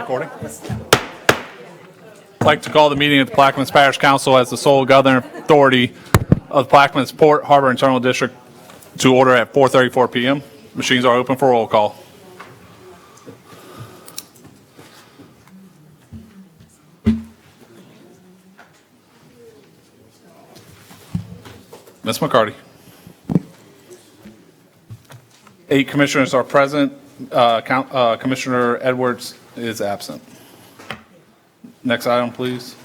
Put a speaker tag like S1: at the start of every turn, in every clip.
S1: Recording. I'd like to call the meeting of the Plaquemines Parish Council as the sole governing authority of the Plaquemines Port Harbor Internal District to order at 4:34 p.m. Machines are open for roll call. Ms. McCarty. 8 commissioners are present. Commissioner Edwards is absent. Next item, please.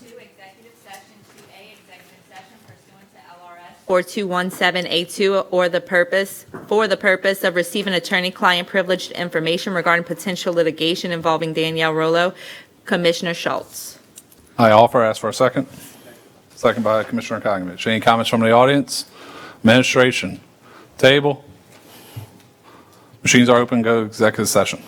S2: 2, executive session. 2A, executive session pursuant to LRS 4217A2 for the purpose of receiving attorney-client privileged information regarding potential litigation involving Danielle Rollo. Commissioner Schultz.
S1: I offer. Ask for a second. Second by Commissioner Kogovich. Any comments from the audience? Administration. Table. Machines are open. Go to executive session.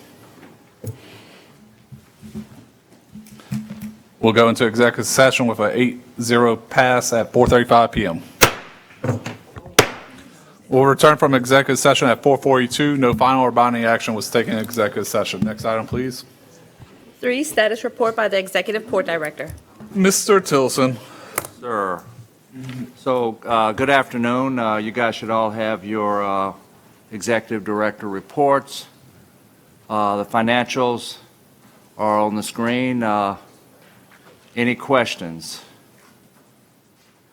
S1: We'll go into executive session with a 8-0 pass at 4:35 p.m. We'll return from executive session at 4:42. No final or binding action was taken in executive session. Next item, please.
S2: 3, status report by the Executive Port Director.
S1: Mr. Tilson.
S3: Sir. So, good afternoon. You guys should all have your Executive Director reports. The financials are on the screen. Any questions?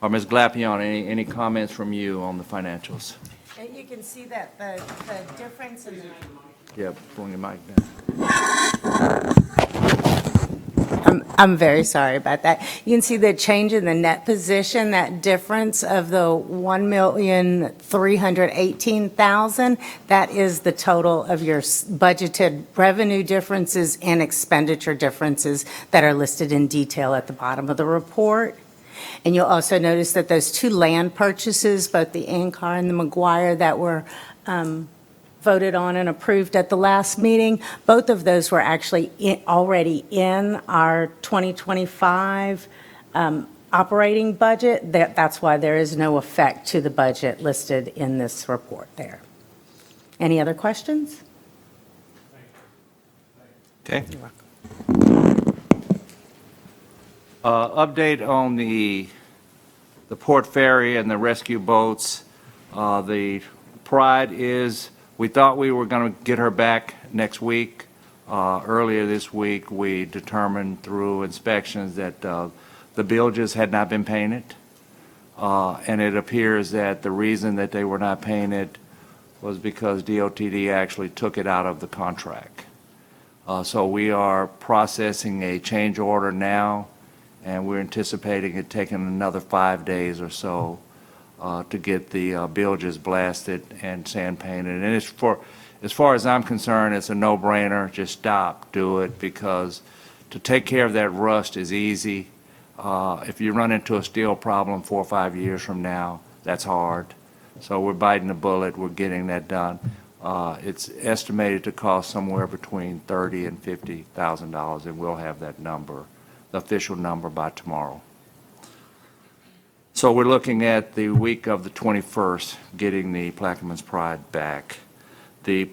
S3: Or Ms. Glapion, any comments from you on the financials?
S4: You can see that the difference in the...
S3: Yeah, pulling your mic down.
S4: I'm very sorry about that. You can see the change in the net position, that difference of the $1,318,000. That is the total of your budgeted revenue differences and expenditure differences that are listed in detail at the bottom of the report. And you'll also notice that those 2 land purchases, both the Ankar and the McGuire that were voted on and approved at the last meeting, both of those were actually already in our 2025 operating budget. That's why there is no effect to the budget listed in this report there. Any other questions?
S3: Okay. Update on the Port Ferry and the rescue boats. The Pride is, we thought we were going to get her back next week. Earlier this week, we determined through inspections that the bilges had not been painted. And it appears that the reason that they were not painted was because DOTD actually took it out of the contract. So we are processing a change order now, and we're anticipating it taking another 5 days or so to get the bilges blasted and sand painted. And as far as I'm concerned, it's a no-brainer. Just stop, do it, because to take care of that rust is easy. If you run into a steel problem 4 or 5 years from now, that's hard. So we're biting the bullet. We're getting that done. It's estimated to cost somewhere between $30,000 and $50,000, and we'll have that number, the official number, by tomorrow. So we're looking at the week of the 21st, getting the Plaquemines Pride back. The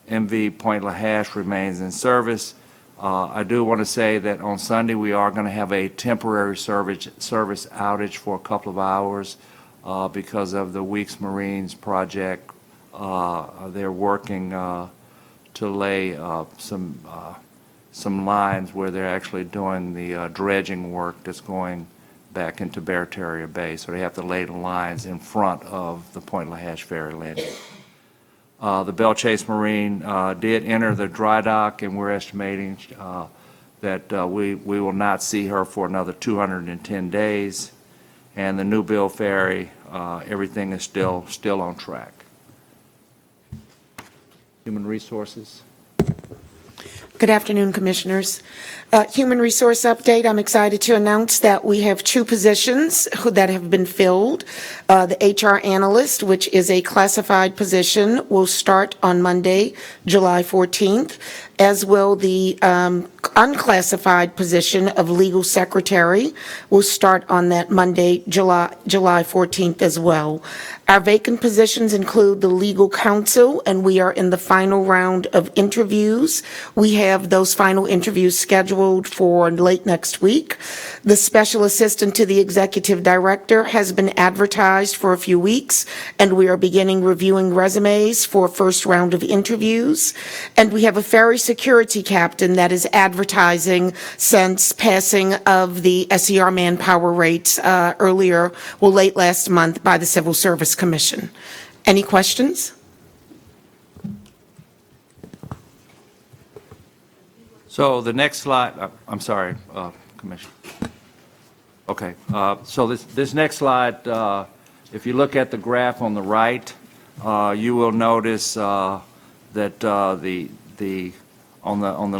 S3: MV Point LaHash remains in service. I do want to say that on Sunday we are going to have a temporary service outage for a couple of hours because of the Weeks Marines project. They're working to lay some lines where they're actually doing the dredging work that's going back into Barataria Bay. So they have to lay the lines in front of the Point LaHash ferry landing. The Belle Chase Marine did enter the dry dock, and we're estimating that we will not see her for another 210 days. And the New Bill ferry, everything is still on track. Human Resources.
S5: Good afternoon, Commissioners. Human Resource Update, I'm excited to announce that we have 2 positions that have been filled. The HR Analyst, which is a classified position, will start on Monday, July 14th, as will the unclassified position of Legal Secretary will start on that Monday, July 14th as well. Our vacant positions include the legal counsel, and we are in the final round of interviews. We have those final interviews scheduled for late next week. The special assistant to the executive director has been advertised for a few weeks, and we are beginning reviewing resumes for a first round of interviews. And we have a ferry security captain that is advertising since passing of the SER manpower rates late last month by the Civil Service Commission. Any questions?
S3: So the next slide, I'm sorry, Commissioner. Okay, so this next slide, if you look at the graph on the right, you will notice that on the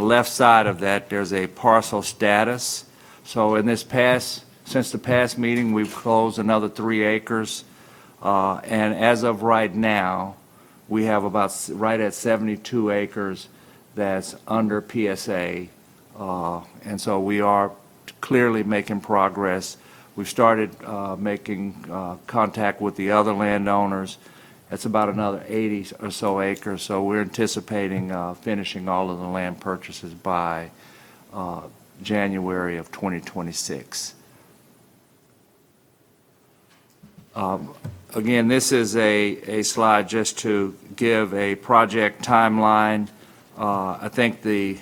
S3: left side of that, there's a parcel status. So since the past meeting, we've closed another 3 acres. And as of right now, we have about right at 72 acres that's under PSA. And so we are clearly making progress. We've started making contact with the other landowners. That's about another 80 or so acres. So we're anticipating finishing all of the land purchases by January of 2026. Again, this is a slide just to give a project timeline. I think I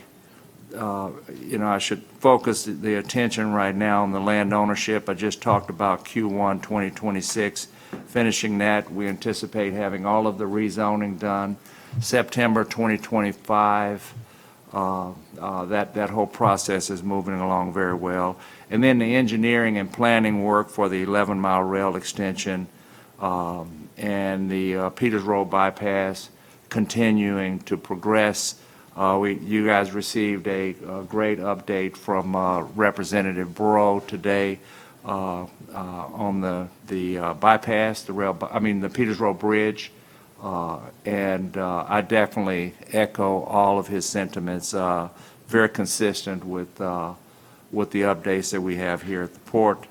S3: should focus the attention right now on the land ownership. I just talked about Q1 2026, finishing that. We anticipate having all of the rezoning done September 2025. That whole process is moving along very well. And then the engineering and planning work for the 11-mile rail extension and the Peters Road bypass continuing to progress. You guys received a great update from Representative Breaux today on the bypass, the Peters Road Bridge. And I definitely echo all of his sentiments, very consistent with the updates that we have here at the port.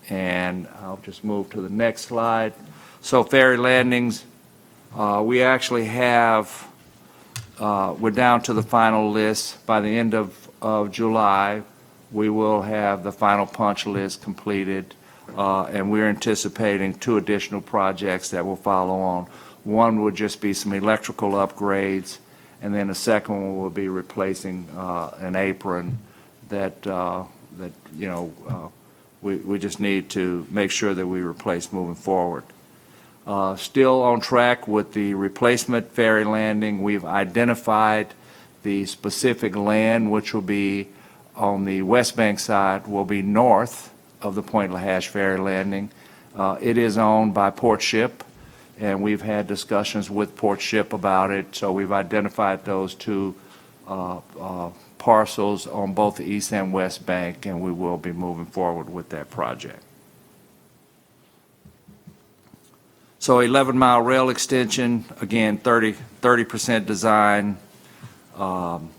S3: And I'll just move to the next slide. So ferry landings, we actually have, we're down to the final list. By the end of July, we will have the final punch list completed. And we're anticipating 2 additional projects that will follow on. One would just be some electrical upgrades, and then the second one will be replacing an apron that we just need to make sure that we replace moving forward. Still on track with the replacement ferry landing. We've identified the specific land, which will be on the West Bank side, will be north of the Point Lahash ferry landing. It is owned by Port Ship, and we've had discussions with Port Ship about it. So we've identified those 2 parcels on both the East and West Bank, and we will be moving forward with that project. So 11-mile rail extension, again, 30% design.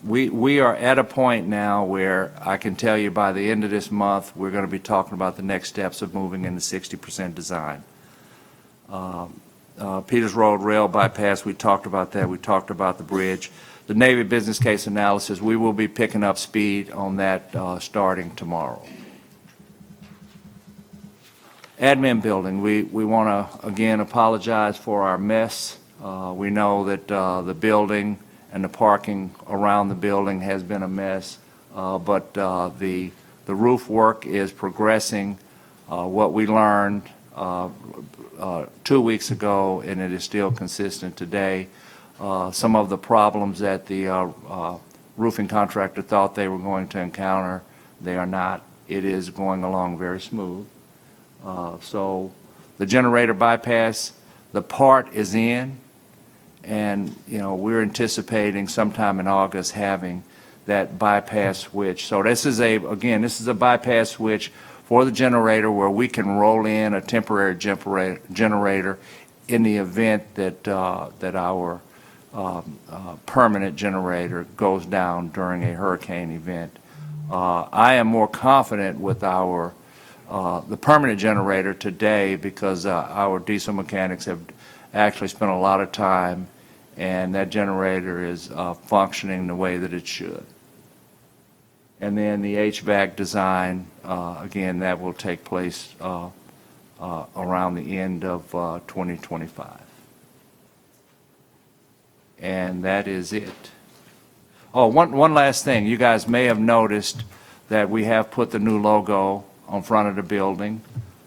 S3: We are at a point now where I can tell you by the end of this month, we're going to be talking about the next steps of moving into 60% design. Peters Road Rail Bypass, we talked about that. We talked about the bridge. The Navy business case analysis, we will be picking up speed on that starting tomorrow. Admin building, we want to, again, apologize for our mess. We know that the building and the parking around the building has been a mess, but the roof work is progressing. What we learned 2 weeks ago, and it is still consistent today, some of the problems that the roofing contractor thought they were going to encounter, they are not. It is going along very smooth. So the generator bypass, the part is in, and we're anticipating sometime in August having that bypass switch. So this is a bypass switch for the generator where we can roll in a temporary generator in the event that our permanent generator goes down during a hurricane event. I am more confident with our the permanent generator today because our diesel mechanics have actually spent a lot of time, and that generator is functioning the way that it should. And then the HVAC design, again, that will take place around the end of 2025. And that is it. Oh, one last thing. You guys may have noticed that we have put the new logo on front of the building,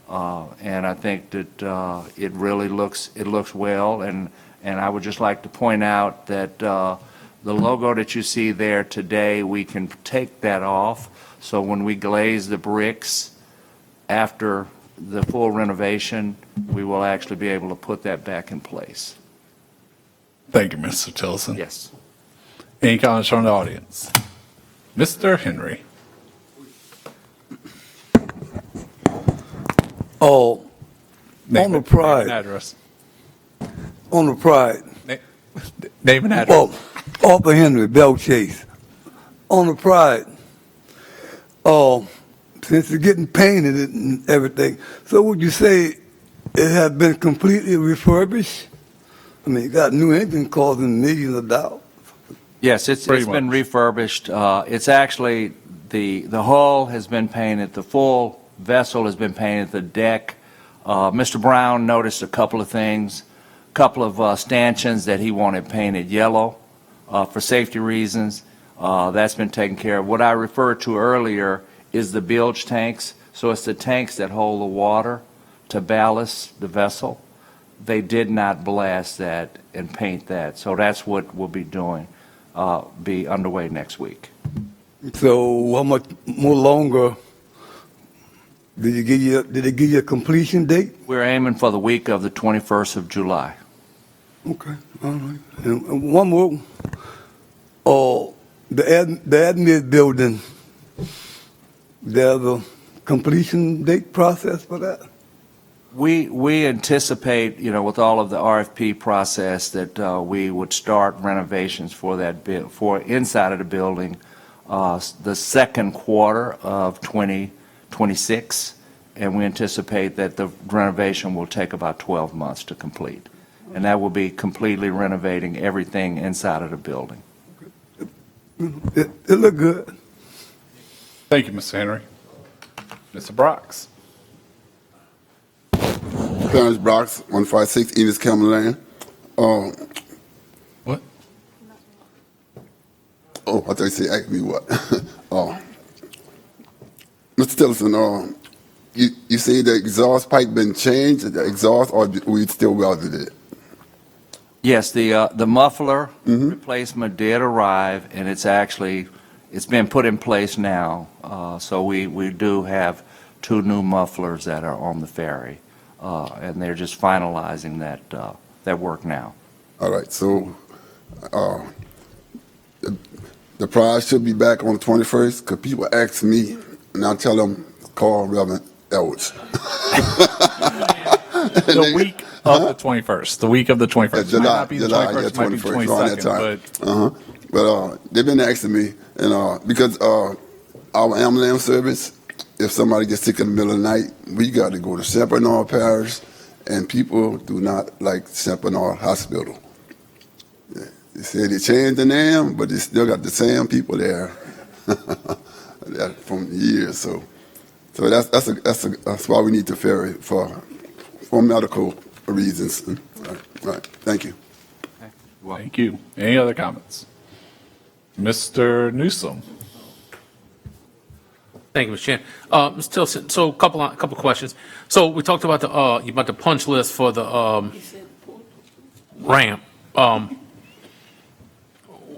S3: and I think that it really looks well. And I would just like to point out that the logo that you see there today, we can take that off. So when we glaze the bricks after the full renovation, we will actually be able to put that back in place.
S1: Thank you, Mr. Tilson.
S3: Yes.
S1: Any comments from the audience? Mr. Henry.
S6: Oh,
S1: Name
S6: On the
S1: and-
S6: pride.
S1: name and Address.
S6: on the Pride.
S1: Name and address.
S6: Well, Arthur Henry, Bell Chase. On the Pride. Since it's getting painted and everything, so would you say it has been completely refurbished? I mean, you got new engine causing millions of dollars.
S3: Yes, it's
S1: Pretty
S3: been
S1: much.
S3: refurbished. It's actually, the hull has been painted, the full vessel has been painted, the deck. Mr. Brown noticed a couple of things, a couple of stanchions that he wanted painted yellow for safety reasons. That's been taken care of. What I referred to earlier is the bilge tanks. So it's the tanks that hold the water to ballast the vessel. They did not blast that and paint that. So that's what we'll be doing, be underway next week.
S6: So how much more longer did it give you a completion date?
S3: We're aiming for the week of the 21st of July.
S6: Okay, all right. And one more. The admin building, there's a completion date process for that?
S3: We anticipate, with all of the RFP process, that we would start renovations for that for inside of the building the second quarter of 2026, and we anticipate that the renovation will take about 12 months to complete, and that will be completely renovating everything inside of the building.
S6: It looked good.
S1: Thank you, Mr. Henry. Mr. Brox.
S7: Clarence Brox, 156 Enos Cameron Lane.
S1: What?
S7: Oh, I thought you said ask me what. Mr. Tillerson, you say the exhaust pipe been changed, the exhaust, or we still welded it?
S3: Yes, the muffler replacement did arrive, and it's been put in place now. So we do have 2 new mufflers that are on the ferry, and they're just finalizing that work now.
S7: All right, so the prize should be back on the 21st, because people ask me, and I tell them, call Reverend Edwards.
S1: The week of the 21st. The week of the 21st. It might
S7: July,
S1: not be the 21st, it might be
S7: 21st, around that
S1: 22nd,
S7: time.
S1: but
S7: But they've been asking me, and because our ambulance service, if somebody gets sick in the middle of the night, we got to go to Champagnat Parish, and people do not like Champagnat Hospital. Yeah. They say they changed the name, but they still got the same people there from years. So that's why we need the ferry for medical reasons. Right. Thank you.
S1: thank you. Any other comments? Mr. Newsom.
S8: Thank you, Mr. Chair. Mr. Tilson, so a couple questions. So we talked about the punch list for the ramp,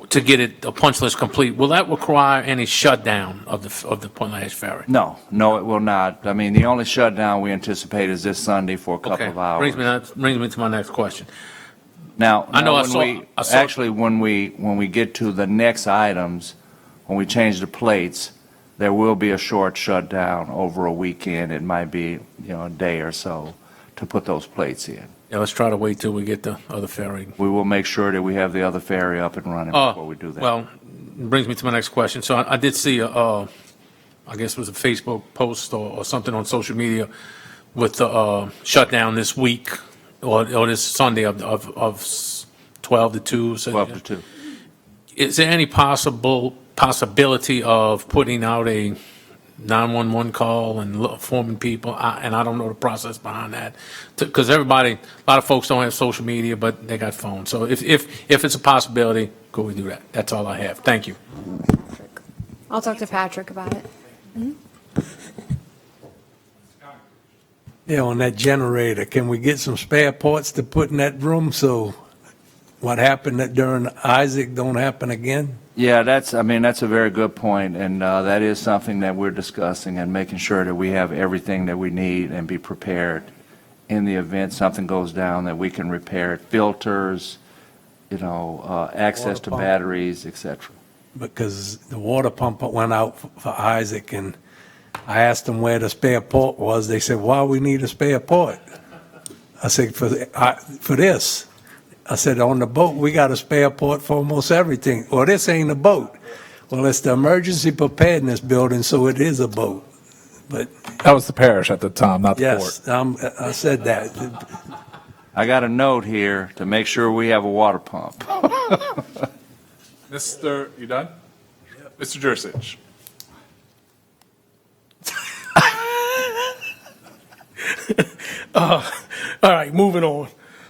S8: to get the punch list complete. Will that require any shutdown of the Point Lash Ferry?
S3: No, it will not. I mean, the only shutdown we anticipate is this Sunday for a couple
S8: Okay,
S3: of hours.
S8: brings me to my next question.
S3: Now,
S8: I know I
S3: when
S8: saw-
S3: actually, when we get to the next items, when we change the plates, there will be a short shutdown over a weekend. It might be, a day or so to put those plates in.
S8: Yeah, let's try to wait till we get the other ferry.
S3: We will make sure that we have the other ferry up and running before we do that.
S8: Well, brings me to my next question. So I did see I I guess it was a Facebook post or something on social media with the shutdown this week or this Sunday of 12 to 2. So
S3: 12 to 2.
S8: is there any possibility of putting out a 911 call and informing people? And I don't know the process behind that, because a lot of folks don't have social media, but they got phones. So if it's a possibility, go we do that. That's all I have. Thank you.
S9: I'll talk to Patrick about it.
S10: Yeah, on that generator, can we get some spare parts to put in that room so what happened during Isaac don't happen again?
S3: Yeah, that's a very good point, and that is something that we're discussing and making sure that we have everything that we need and be prepared in the event something goes down, that we can repair it, filters, access to
S10: pump.
S3: batteries, etc.
S10: Because the water pump went out for Isaac, and I asked them where the spare part was. They said, why we need a spare part? I said, for this. I said, on the boat, we got a spare part for almost everything. Well, this ain't a boat. Well, it's the emergency preparedness building, so it is a boat. But
S1: That was the parish at the time, not the
S10: yes,
S1: port.
S10: I said that.
S3: I got a note here to make sure we have a water pump.
S1: Mr., you done? Mr. Jursich.
S11: All right, moving on.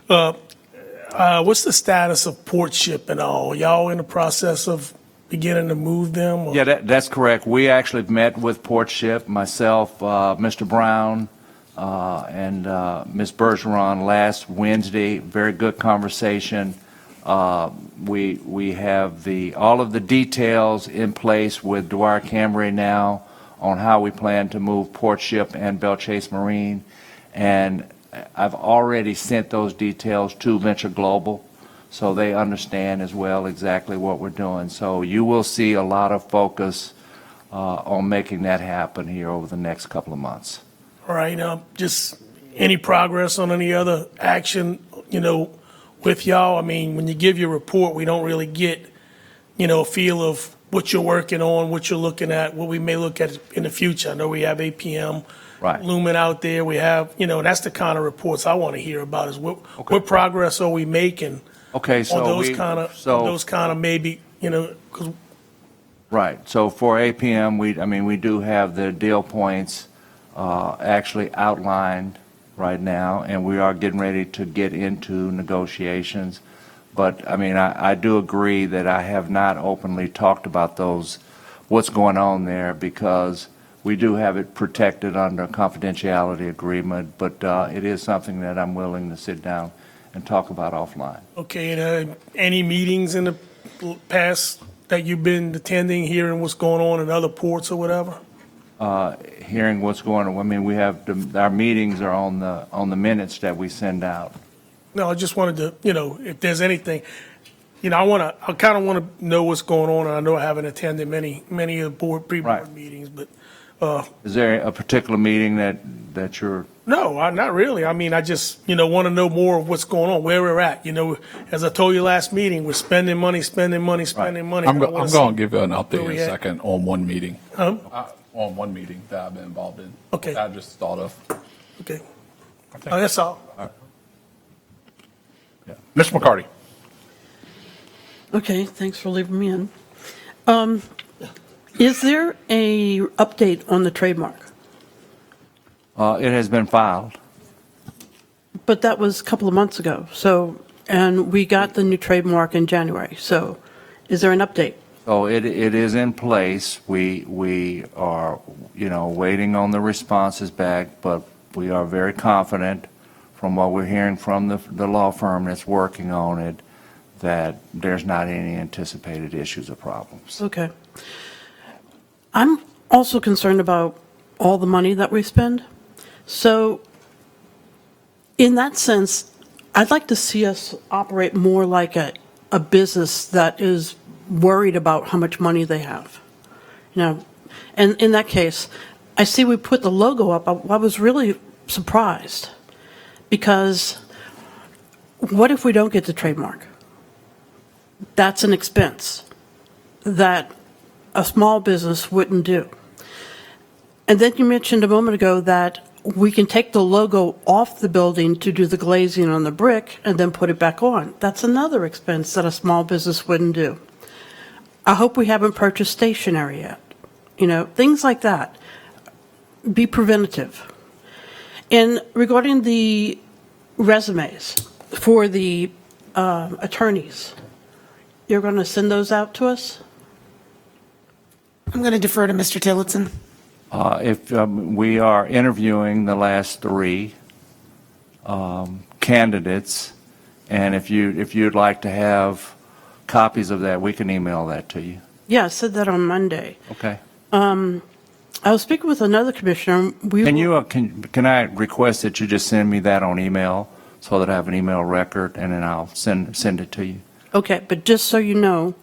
S11: What's the status of port ship and all? Y'all in the process of beginning to move them? or-
S3: Yeah, that's correct. We actually met with Port Ship, myself, Mr. Brown, and Ms. Bergeron last Wednesday. Very good conversation. We have all of the details in place with Dwyer Cambry now on how we plan to move Port Ship and Belle Chase Marine. And I've already sent those details to Venture Global, so they understand as well exactly what we're doing. So you will see a lot of focus on making that happen here over the next couple of months.
S11: All right, just any progress on any other action, with y'all? I mean, when you give your report, we don't really get, a feel of what you're working on, what you're looking at, what we may look at in the future. I know we have APM
S3: Right.
S11: looming out there. We have, that's the kind of reports I want to hear about is what progress are we making
S3: Okay, so
S11: on those
S3: we-
S11: kind
S3: so-
S11: of maybe, because
S3: Right. So for APM, we do have the deal points actually outlined right now, and we are getting ready to get into negotiations. But, I do agree that I have not openly talked about what's going on there, because we do have it protected under a confidentiality agreement, but it is something that I'm willing to sit down and talk about offline.
S11: Okay, and any meetings in the past that you've been attending, hearing what's going on in other ports or whatever?
S3: Hearing what's going on, we have, our meetings are on the minutes that we send out.
S11: No, I just wanted to, if there's anything, I kind of want to know what's going on, and I know I haven't attended many of the pre-board
S3: Right.
S11: meetings, but,
S3: Is there a particular meeting that you're,
S11: no, not really. I just, want to know more of what's going on, where we're at. As I told you last meeting, we're spending money.
S1: I'm
S11: I wanna
S1: going
S11: see
S1: to give you an
S11: where
S1: update in
S11: we
S1: a
S11: at.
S1: second on one meeting.
S11: Huh?
S1: On one meeting that I've been involved in.
S11: Okay.
S1: That I just thought of.
S11: Okay. That's all.
S1: Yeah. Mr. McCarty.
S12: Okay, thanks for leaving me in. Is there a update on the trademark?
S3: it has been filed.
S12: But that was a couple of months ago, and we got the new trademark in January, so is there an update?
S3: So it is in place. We are, waiting on the responses back, but we are very confident from what we're hearing from the law firm that's working on it, that there's not any anticipated issues or problems.
S12: Okay. I'm also concerned about all the money that we spend. So in that sense, I'd like to see us operate more like a business that is worried about how much money they have. And in that case, I see we put the logo up. I was really surprised, because what if we don't get the trademark? That's an expense that a small business wouldn't do. And then you mentioned a moment ago that we can take the logo off the building to do the glazing on the brick and then put it back on. That's another expense that a small business wouldn't do. I hope we haven't purchased stationery yet. You know, things like that. Be preventative. And regarding the resumes for the attorneys, you're going to send those out to us?
S5: I'm going to defer to Mr. Tillotson.
S3: If we are interviewing the last three candidates, and if you'd like to have copies of that, we can email that to you.
S12: Yeah, I said that on Monday.
S3: Okay.
S12: I was speaking with another commissioner.
S3: Can I request that you just send me that on email so that I have an email record, and then I'll send it to you?
S12: Okay, but just so you know,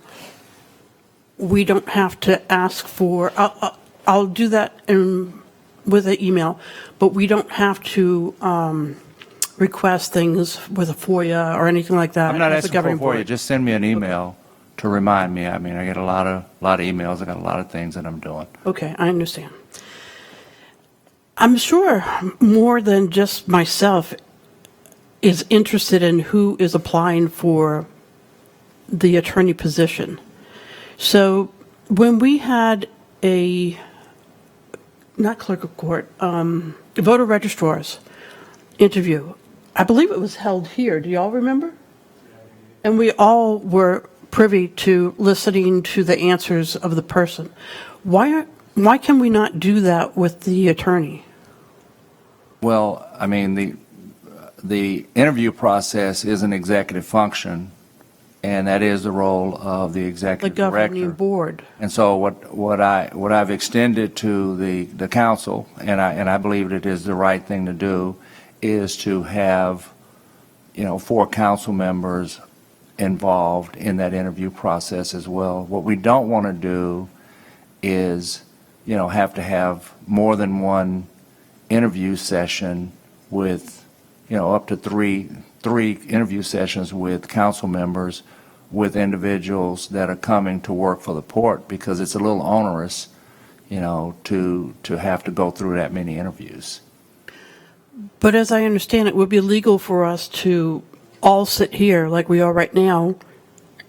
S12: we don't have to ask for, I'll do that with an email, but we don't have to request things with a FOIA or anything like that.
S3: I'm not
S12: as a
S3: asking
S12: governing
S3: for you.
S12: board.
S3: Just send me an email to remind me. I mean, I get a lot of emails. I got a lot of things that I'm doing.
S12: Okay, I understand. I'm sure more than just myself is interested in who is applying for the attorney position. So when we had not clerk of court, voter registrars interview, I believe it was held here. Do you all remember? And we all were privy to listening to the answers of the person. Why can we not do that with the attorney?
S3: Well, I mean, the interview process is an executive function, and that is the role of the
S12: The
S3: executive
S12: governing
S3: director.
S12: board.
S3: And so what I've extended to the council, and I believe it is the right thing to do, is to have, 4 council members involved in that interview process as well. What we don't want to do is, have to have more than one interview session with, up to three interview sessions with council members, with individuals that are coming to work for the port, because it's a little onerous, to have to go through that many interviews.
S12: But as I understand, it would be legal for us to all sit here like we are right now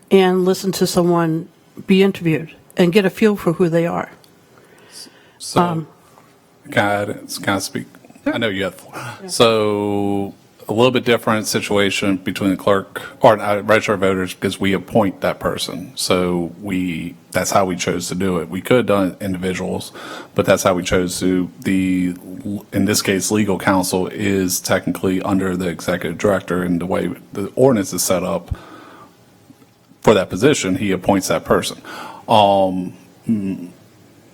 S12: and listen to someone be interviewed and get a feel for who they are.
S1: So, can I speak? I know you have the floor. So, a little bit different situation between the clerk or register of voters, because we appoint that person. So that's how we chose to do it. We could have done it individuals, but that's how we chose to. In this case, legal counsel is technically under the executive director, and the way the ordinance is set up for that position, he appoints that person. Mr.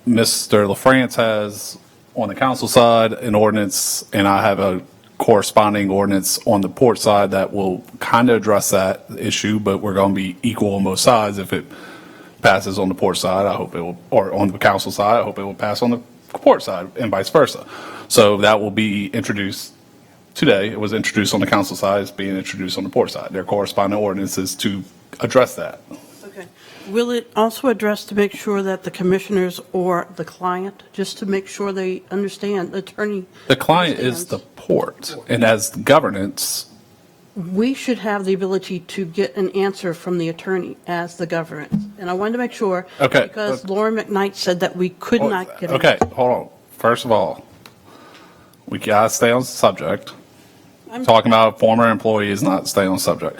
S1: LaFrance has on the council side an ordinance, and I have a corresponding ordinance on the port side that will kind of address that issue, but we're going to be equal on both sides. If it passes on the port side, I hope it will, or on the council side, I hope it will pass on the port side, and vice versa. So that will be introduced today. It was introduced on the council side. It's being introduced on the port side. Their corresponding ordinances to address that.
S12: Okay. Will it also address to make sure that the commissioners or the client, just to make sure they understand, the attorney?
S1: The client is the port, and as governance,
S12: We should have the ability to get an answer from the attorney as the government. And I wanted to make sure.
S1: Okay.
S12: Because Laura McKnight said that we could not get.
S1: Okay, hold on. First of all, we gotta stay on subject. Talking about a former employee is not staying on subject.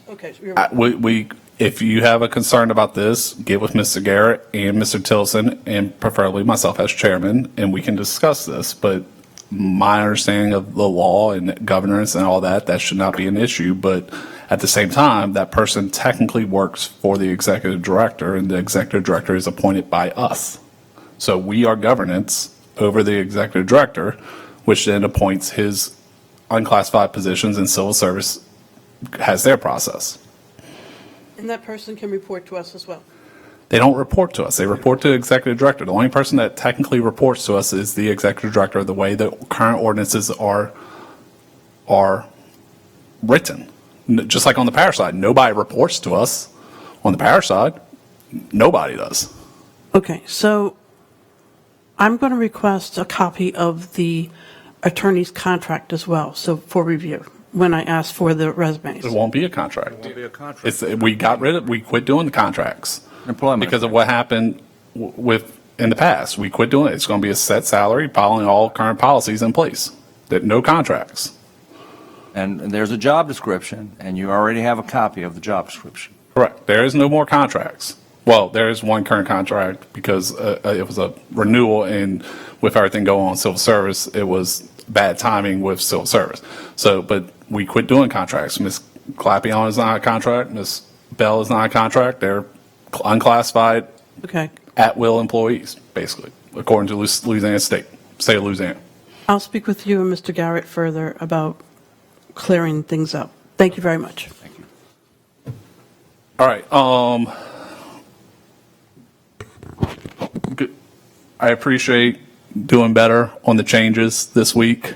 S12: Okay, so you're right.
S1: If you have a concern about this, get with Mr. Garrett and Mr. Tilson, and preferably myself as chairman, and we can discuss this. But my understanding of the law and governance and all that, that should not be an issue. But at the same time, that person technically works for the executive director, and the executive director is appointed by us. So we are governance over the executive director, which then appoints his unclassified positions, and civil service has their process.
S12: And that person can report to us as well.
S1: They don't report to us. They report to the executive director. The only person that technically reports to us is the executive director, the way the current ordinances are written. Just like on the parish side, nobody reports to us. On the parish side, nobody does.
S12: Okay, so I'm going to request a copy of the attorney's contract as well, so for review, when I ask for the resumes.
S1: It won't be a contract.
S3: Be a contract.
S1: We quit doing the contracts.
S3: Employment.
S1: Because of what happened in the past. We quit doing it. It's going to be a set salary following all current policies in place. That no contracts.
S3: And there's a job description, and you already have a copy of the job description.
S1: Correct. There is no more contracts. Well, there is one current contract because it was a renewal, and with everything going on in civil service, it was bad timing with civil service. So, but we quit doing contracts. Ms. Clapion is not a contract. Ms. Bell is not a contract. They're unclassified,
S12: Okay.
S1: at-will employees, basically, according to Louisiana state of Louisiana.
S12: I'll speak with you and Mr. Garrett further about clearing things up. Thank you very much.
S3: Thank you.
S1: All right. Good. I appreciate doing better on the changes this week.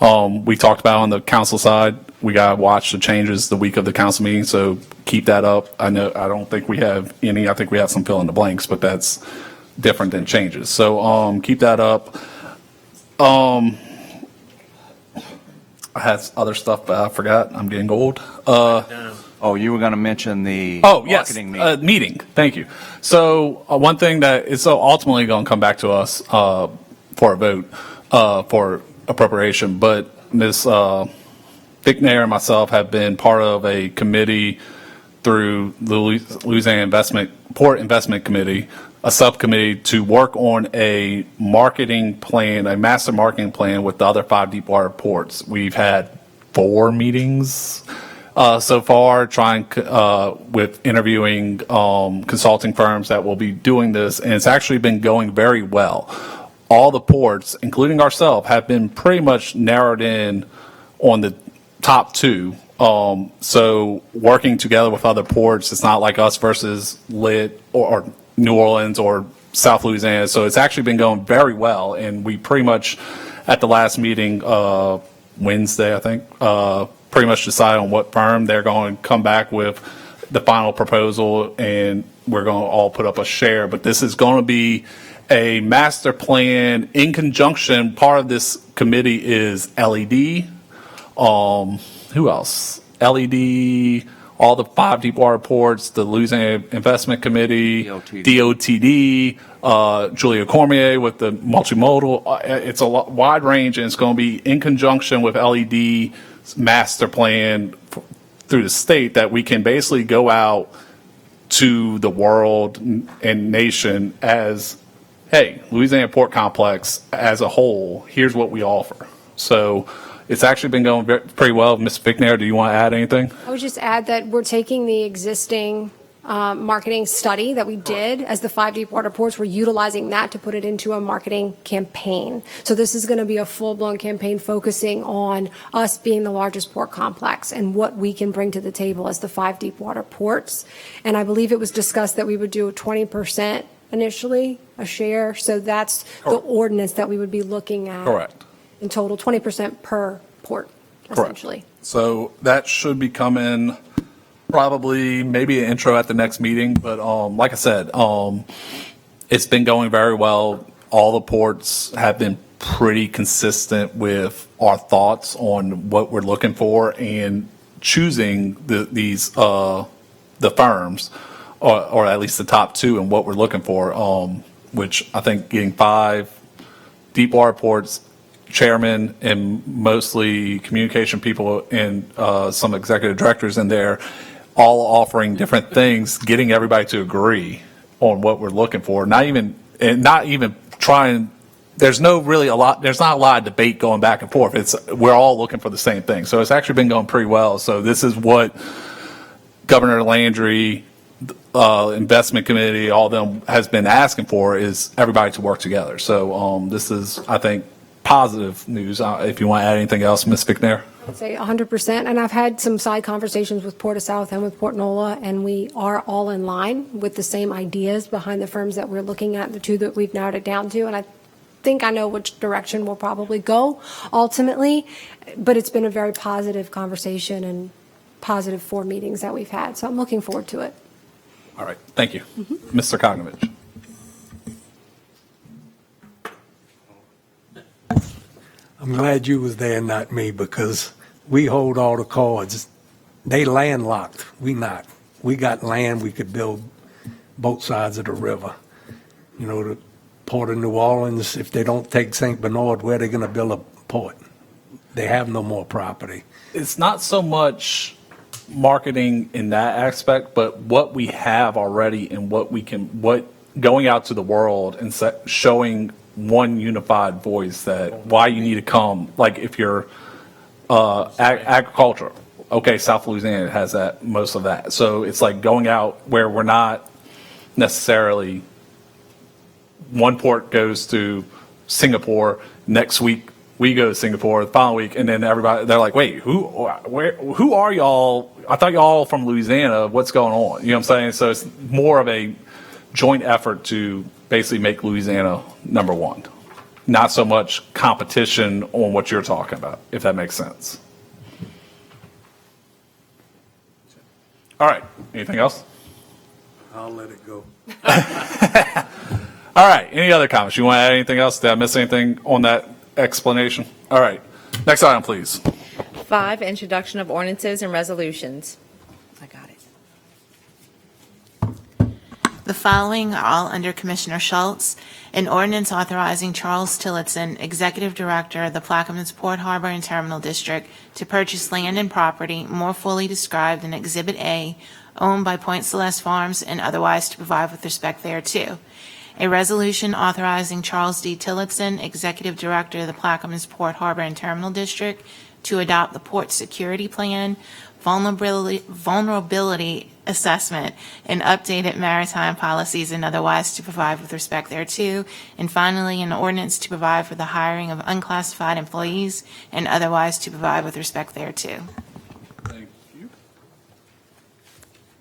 S1: We talked about on the council side, we got to watch the changes the week of the council meeting, so keep that up. I don't think we have any. I think we have some fill in the blanks, but that's different than changes. So keep that up. I had other stuff, but I forgot. I'm getting old.
S3: Oh, you were going to mention the
S1: Oh, yes,
S3: marketing meeting.
S1: meeting. Thank you. So one thing that is ultimately going to come back to us for a vote for appropriation, but Ms. Fickner and myself have been part of a committee through the Louisiana Port Investment Committee, a subcommittee to work on a marketing plan, a master marketing plan with the other 5 deepwater ports. We've had 4 meetings so far, trying with interviewing consulting firms that will be doing this, and it's actually been going very well. All the ports, including ourselves, have been pretty much narrowed in on the top 2. So working together with other ports, it's not like us versus Lit or New Orleans or South Louisiana. So it's actually been going very well, and we pretty much at the last meeting Wednesday, I think, pretty much decided on what firm they're going to come back with the final proposal, and we're going to all put up a share. But this is going to be a master plan in conjunction. Part of this committee is LED. Who else? LED, all the 5 deepwater ports, the Louisiana Investment Committee, DOTD, Julia Cormier with the multimodal. It's a wide range, and it's going to be in conjunction with LED master plan through the state that we can basically go out to the world and nation as, hey, Louisiana Port Complex as a whole, here's what we offer. So it's actually been going pretty well. Ms. Fickner, do you want to add anything?
S9: I would just add that we're taking the existing marketing study that we did as the 5 deepwater ports. We're utilizing that to put it into a marketing campaign. So this is going to be a full-blown campaign focusing on us being the largest port complex and what we can bring to the table as the 5 deepwater ports. And I believe it was discussed that we would do 20% initially, a share. So that's the ordinance that we would be looking at.
S1: Correct.
S9: In total, 20% per port, essentially.
S1: So that should be coming probably maybe an intro at the next meeting. But like I said, it's been going very well. All the ports have been pretty consistent with our thoughts on what we're looking for and choosing the firms, or at least the top 2 and what we're looking for, which I think getting 5 deepwater ports, chairman and mostly communication people and some executive directors in there, all offering different things, getting everybody to agree on what we're looking for. Not even trying. There's not a lot of debate going back and forth. We're all looking for the same thing. So it's actually been going pretty well. So this is what Governor Landry, investment committee, all of them has been asking for, is everybody to work together. So this is, I think, positive news. If you want to add anything else, Ms. Fickner?
S9: I'd say 100%. And I've had some side conversations with Port of South and with Port Nola, and we are all in line with the same ideas behind the firms that we're looking at, the 2 that we've narrowed it down to. And I think I know which direction we'll probably go ultimately, but it's been a very positive conversation and positive 4 meetings that we've had. So I'm looking forward to it.
S1: All right. Thank you. Mr. Kognovich.
S10: I'm glad you was there, not me, because we hold all the cards. They landlocked, we not. We got land, we could build both sides of the river. You know, the Port of New Orleans, if they don't take St. Bernard, where are they going to build a port? They have no more property.
S1: It's not so much marketing in that aspect, but what we have already and what going out to the world and showing one unified voice that why you need to come, like if you're agriculture, okay, South Louisiana has that, most of that. So it's like going out where we're not necessarily, one port goes to Singapore, next week we go to Singapore, the following week, and then everybody, they're like, wait, who are y'all? I thought y'all from Louisiana, what's going on? You know what I'm saying? So it's more of a joint effort to basically make Louisiana number one. Not so much competition on what you're talking about, if that makes sense. All right, anything else?
S10: I'll let it go.
S1: All right, any other comments? You want to add anything else? Did I miss anything on that explanation? All right, next item, please.
S2: 5, introduction of ordinances and resolutions. I got it.
S13: The following are all under Commissioner Schultz. An ordinance authorizing Charles Tillotson, Executive Director of the Plaquemines Port Harbor and Terminal District, to purchase land and property more fully described in Exhibit A, owned by Point Celeste Farms, and otherwise to provide with respect thereto. A resolution authorizing Charles D. Tillotson, Executive Director of the Plaquemines Port Harbor and Terminal District, to adopt the Port Security Plan, vulnerability assessment, and updated maritime policies and otherwise to provide with respect thereto. And finally, an ordinance to provide for the hiring of unclassified employees and otherwise to provide with respect thereto.
S1: Thank you.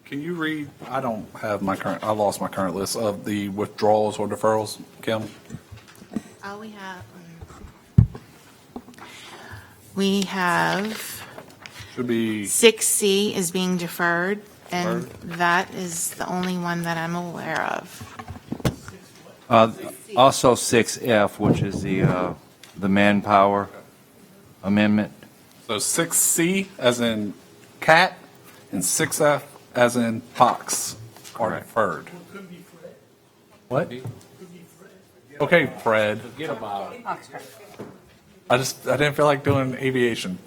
S1: Can you read, I lost my current list of the withdrawals or deferrals, Kim?
S13: We have
S1: Should be,
S13: 6C is being deferred, and that is the only one that I'm aware of.
S3: Also 6F, which is the manpower amendment.
S1: so 6C as in cat and 6F as in pox are deferred. What? Okay, Fred.
S8: Forget about it.
S1: I didn't feel like doing aviation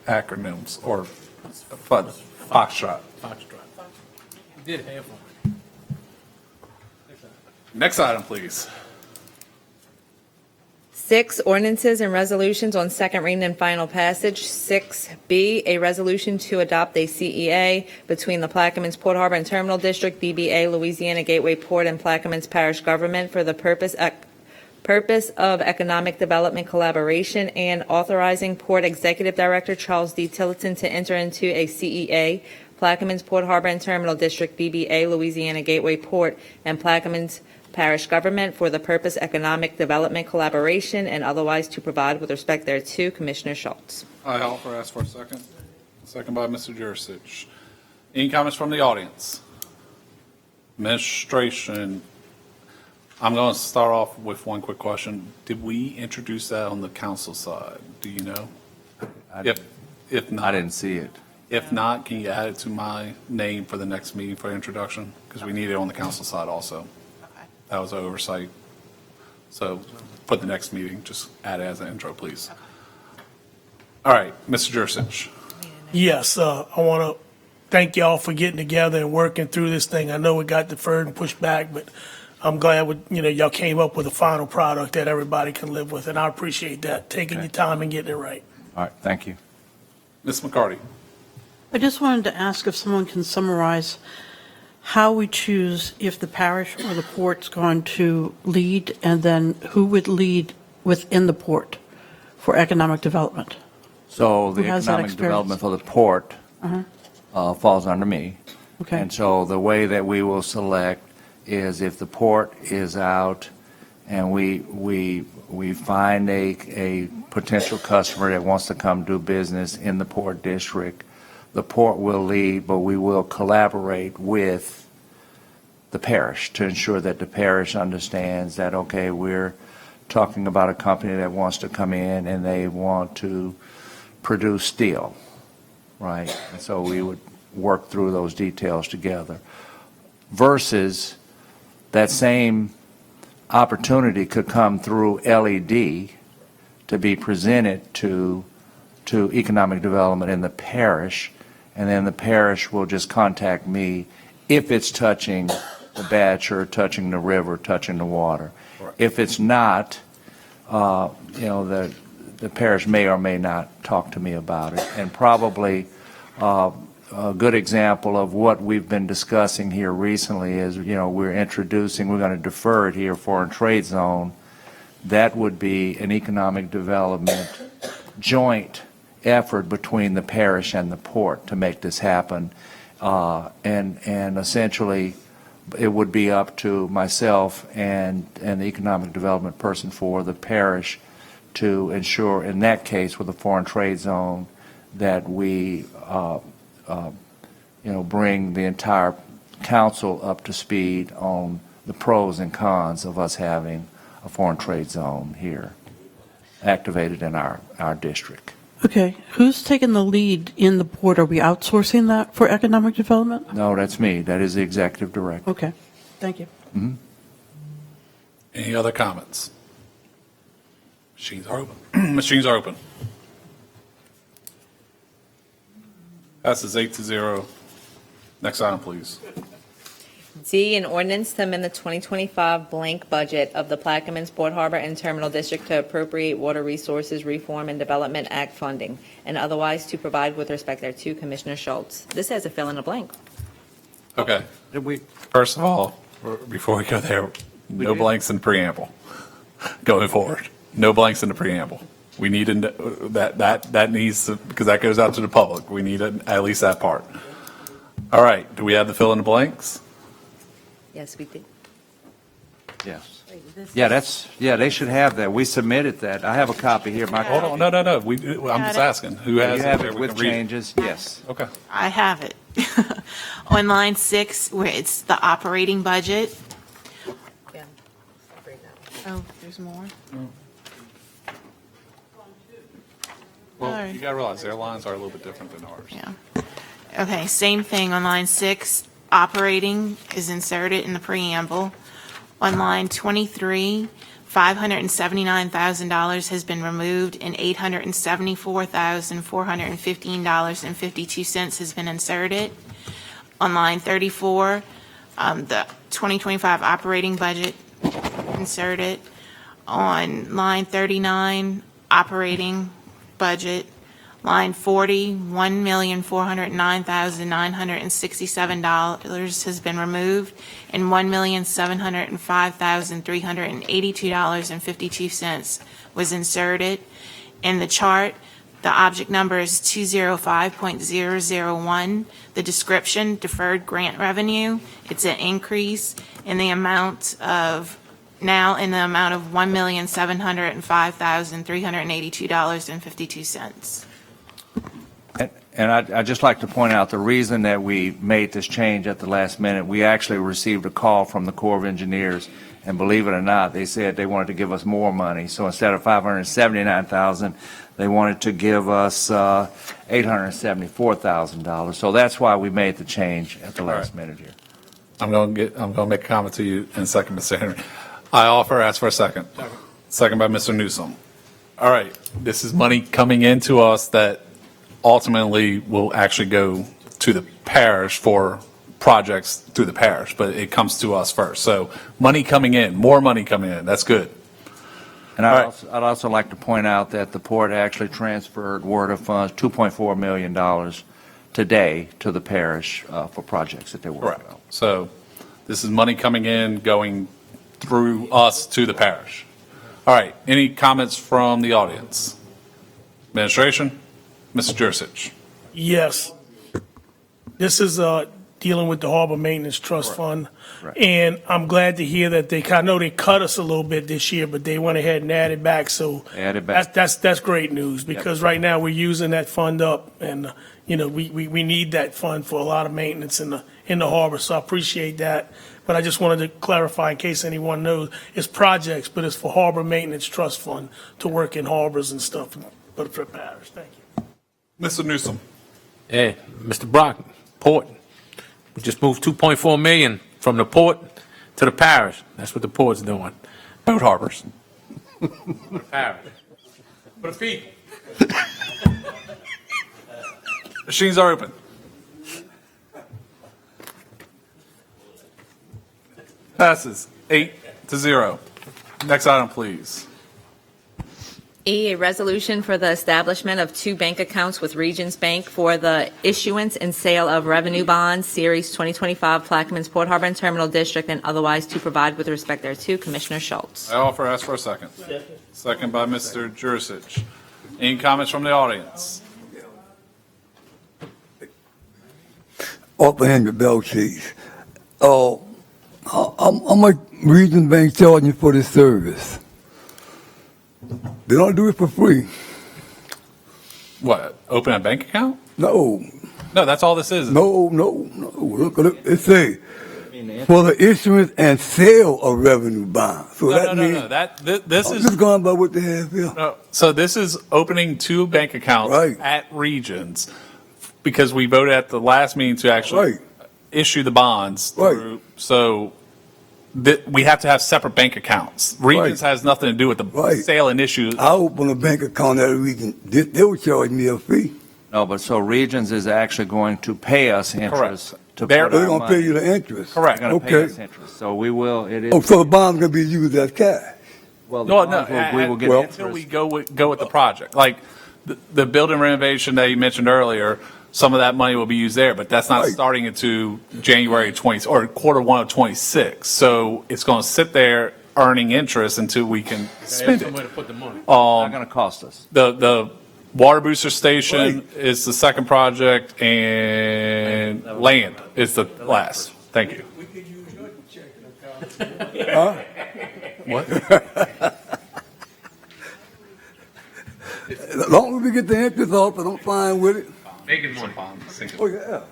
S1: acronyms or foxtrot.
S8: Foxtrot. You did have one.
S1: Next item, please.
S2: 6, ordinances and resolutions on second reading and final passage. 6B, a resolution to adopt a CEA between the Plaquemines Port Harbor and Terminal District, BBA, Louisiana Gateway Port, and Plaquemines Parish Government for the purpose of economic development collaboration, and authorizing Port Executive Director Charles D. Tillotson to enter into a CEA, Plaquemines Port Harbor and Terminal District, BBA, Louisiana Gateway Port, and Plaquemines Parish Government for the purpose economic development collaboration and otherwise to provide with respect thereto. Commissioner Schultz.
S1: I offer, ask for a second. Second by Mr. Jurisic. Any comments from the audience? Administration. I'm going to start off with one quick question. Did we introduce that on the council side? Do you know? If not,
S3: I didn't see it.
S1: If not, can you add it to my name for the next meeting for introduction? Because we need it on the council side also. That was an oversight. So for the next meeting, just add it as an intro, please. All right, Mr. Jurisic.
S11: Yes, I want to thank y'all for getting together and working through this thing. I know it got deferred and pushed back, but I'm glad y'all came up with a final product that everybody can live with, and I appreciate that, taking your time and getting it right.
S3: All right, thank you.
S1: Ms. McCarty.
S12: I just wanted to ask if someone can summarize how we choose if the parish or the port's going to lead, and then who would lead within the port for economic development.
S3: So the
S12: Who has that
S3: economic
S12: experience?
S3: development for the port falls under me.
S12: Okay.
S3: And so the way that we will select is if the port is out and we find a potential customer that wants to come do business in the port district, the port will lead, but we will collaborate with the parish to ensure that the parish understands that, okay, we're talking about a company that wants to come in and they want to produce steel, right? And so we would work through those details together. Versus that same opportunity could come through LED to be presented to economic development in the parish, and then the parish will just contact me if it's touching the Bachelor, touching the river, touching the water. If it's not, the parish may or may not talk to me about it. And probably a good example of what we've been discussing here recently is, we're going to defer it here, foreign trade zone. That would be an economic development joint effort between the parish and the port to make this happen. And essentially, it would be up to myself and the economic development person for the parish to ensure, in that case, with a foreign trade zone, that we, bring the entire council up to speed on the pros and cons of us having a foreign trade zone here activated in our district.
S12: Okay, who's taking the lead in the port? Are we outsourcing that for economic development?
S3: No, that's me. That is the executive director.
S12: Okay, thank you.
S3: Mhm.
S1: Any other comments? Machines are open. Machines are open. Passes 8-0. Next item, please.
S2: D, an ordinance to amend the 2025 blank budget of the Plaquemines Port Harbor and Terminal District to appropriate Water Resources Reform and Development Act funding and otherwise to provide with respect thereto. Commissioner Schultz. This has a fill in the blank.
S1: Okay.
S3: Did we?
S1: First of all, before we go there, no
S3: did?
S1: blanks in the preamble going forward. No blanks in the preamble. We need that needs to, because that goes out to the public. We need at least that part. All right. Do we have the fill in the blanks?
S2: Yes, we did.
S3: Yes. Yeah, they should have that. We submitted that. I have a copy here. My
S1: Hold on. No. I'm just asking. Who has
S3: You have
S1: there?
S3: it
S1: We
S3: with
S1: can read it.
S3: changes? Yes.
S1: Okay.
S13: I have it. On line 6, where it's the operating budget.
S2: Yeah.
S13: Oh, there's more?
S1: Well,
S13: All right.
S1: you got to realize their lines are a little bit different than ours.
S13: Yeah. Okay, same thing on line 6. Operating is inserted in the preamble. On line 23, $579,000 has been removed and $874,415.52 has been inserted. On line 34, the 2025 operating budget inserted. On line 39, operating budget. Line 40, $1,409,967 has been removed, and $1,705,382.52 was inserted. In the chart, the object number is 205.001. The description, deferred grant revenue, it's an increase in the amount of $1,705,382.52.
S3: And I'd just like to point out the reason that we made this change at the last minute, we actually received a call from the Corps of Engineers, and believe it or not, they said they wanted to give us more money. So instead of $579,000, they wanted to give us $874,000. So that's why we made the change at the last minute here.
S1: I'm going to make a comment to you in a second, Mr. Henry. I ask for a second. Second by Mr. Newsom. All right, this is money coming into us that ultimately will actually go to the parish for projects through the parish, but it comes to us first. So money coming in, more money coming in, that's good.
S3: And
S1: All right.
S3: I'd also like to point out that the port actually transferred Word of funds, $2.4 million today to the parish for projects that they're working on.
S1: So this is money coming in, going through us to the parish. All right, any comments from the audience? Administration? Mr. Jursich.
S11: Yes. This is dealing with the Harbor Maintenance Trust Fund.
S3: Right.
S11: And I'm glad to hear that I know they cut us a little bit this year, but they went ahead and added back. So
S3: Added back.
S11: that's great news, because right now we're using that fund up, and we need that fund for a lot of maintenance in the harbor. So I appreciate that. but I just wanted to clarify in case anyone knows, it's projects, but it's for Harbor Maintenance Trust Fund to work in harbors and stuff, but for parish. Thank you.
S1: Mr. Newsom.
S8: Hey, Mr. Brock, port. We just moved 2.4 million from the port to the parish. That's what the port's doing.
S1: Boat harbors.
S8: For the parish. For the people.
S1: Machines are open. Passes 8-0. Next item, please.
S2: E, a resolution for the establishment of 2 bank accounts with Regions Bank for the issuance and sale of revenue bonds, Series 2025, Plaquemines Port Harbor and Terminal District, and otherwise to provide with respect thereto. Commissioner Schultz.
S1: I offer, ask for a second. Second by Mr. Jurisic. Any comments from the audience?
S6: Off of Henry Bell Cheese. How much Region Bank charging you for this service? They don't do it for free.
S1: What, open a bank account?
S6: No,
S1: No, that's all this is.
S6: no. Look, it say, for the issuance and sale of revenue bonds. So that
S1: No.
S6: means,
S1: This
S6: I'm
S1: is,
S6: just going by what they have here.
S1: no, so this is opening 2 bank accounts
S6: Right.
S1: at Regions because we voted at the last meeting to actually
S6: Right.
S1: issue the bonds.
S6: Right.
S1: So we have to have separate bank accounts. Regions has nothing to do with the
S6: Right.
S1: sale and issue.
S6: I open a bank account at a Region. They would charge me a fee.
S3: No, but so Regions is actually going to pay us interest to
S1: They're-
S3: put
S6: They're
S3: our
S6: gonna pay
S3: money.
S6: you the interest.
S1: Correct.
S3: They're going to pay
S6: Okay.
S3: us interest. So we will, it is.
S6: Oh, so the bond's gonna be used as cash.
S3: Well, the
S1: No,
S3: bonds we will get
S6: well-
S1: until we
S3: interest.
S1: go with the project. Like, the building renovation that you mentioned earlier, some of that money will be used there, but that's not
S6: Right.
S1: starting into January 20, or Q1 of 26. So it's going to sit there earning interest until we can spend it.
S8: Somewhere to put the money.
S3: Not going to cost us.
S1: The water booster station
S6: Right.
S1: is the second project, and land is the last. Thank you.
S10: We could use your checking account.
S6: Huh?
S1: What?
S6: As long as we get the interest off, I'm fine with it.
S8: Making money.
S6: Oh, yeah. As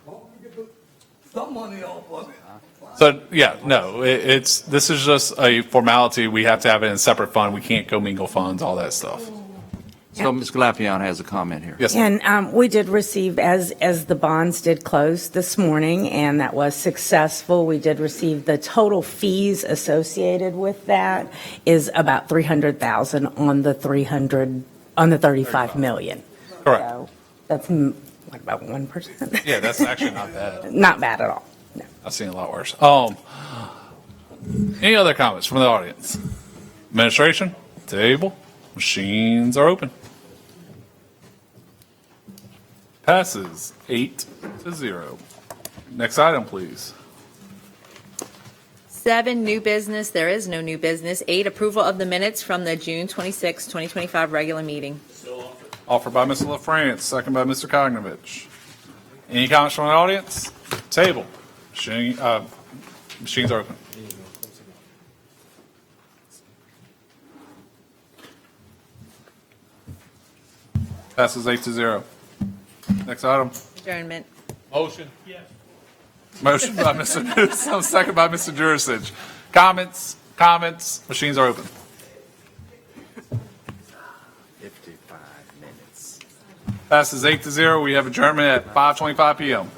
S6: long as we get some money off of it.
S1: So, yeah, no, this is just a formality. We have to have it in a separate fund. We can't go mingle funds, all that stuff.
S3: So Ms. Glapion has a comment here.
S1: Yes, ma'am.
S4: And we did receive, as the bonds did close this morning, and that was successful, we did receive the total fees associated with that is about 300,000 on the 35 million.
S1: Correct.
S4: So that's like about 1%.
S1: Yeah, that's actually not bad.
S4: Not bad at all. No.
S1: I've seen a lot worse. Any other comments from the audience? Administration, table, machines are open. Passes 8-0. Next item, please.
S2: 7, new business. There is no new business. 8, approval of the minutes from the June 26, 2025 regular meeting.
S1: Offered by Mr. LaFrance, second by Mr. Kognovich. Any comments from the audience? Table, machines are open. Passes 8-0. Next item.
S2: Adjournment.
S8: Motion.
S1: Motion by Mr. Newsom, second by Mr. Jurisic. Comments? Machines are open.
S3: 55 minutes.
S1: Passes 8-0. We have adjournment at 5:25 PM.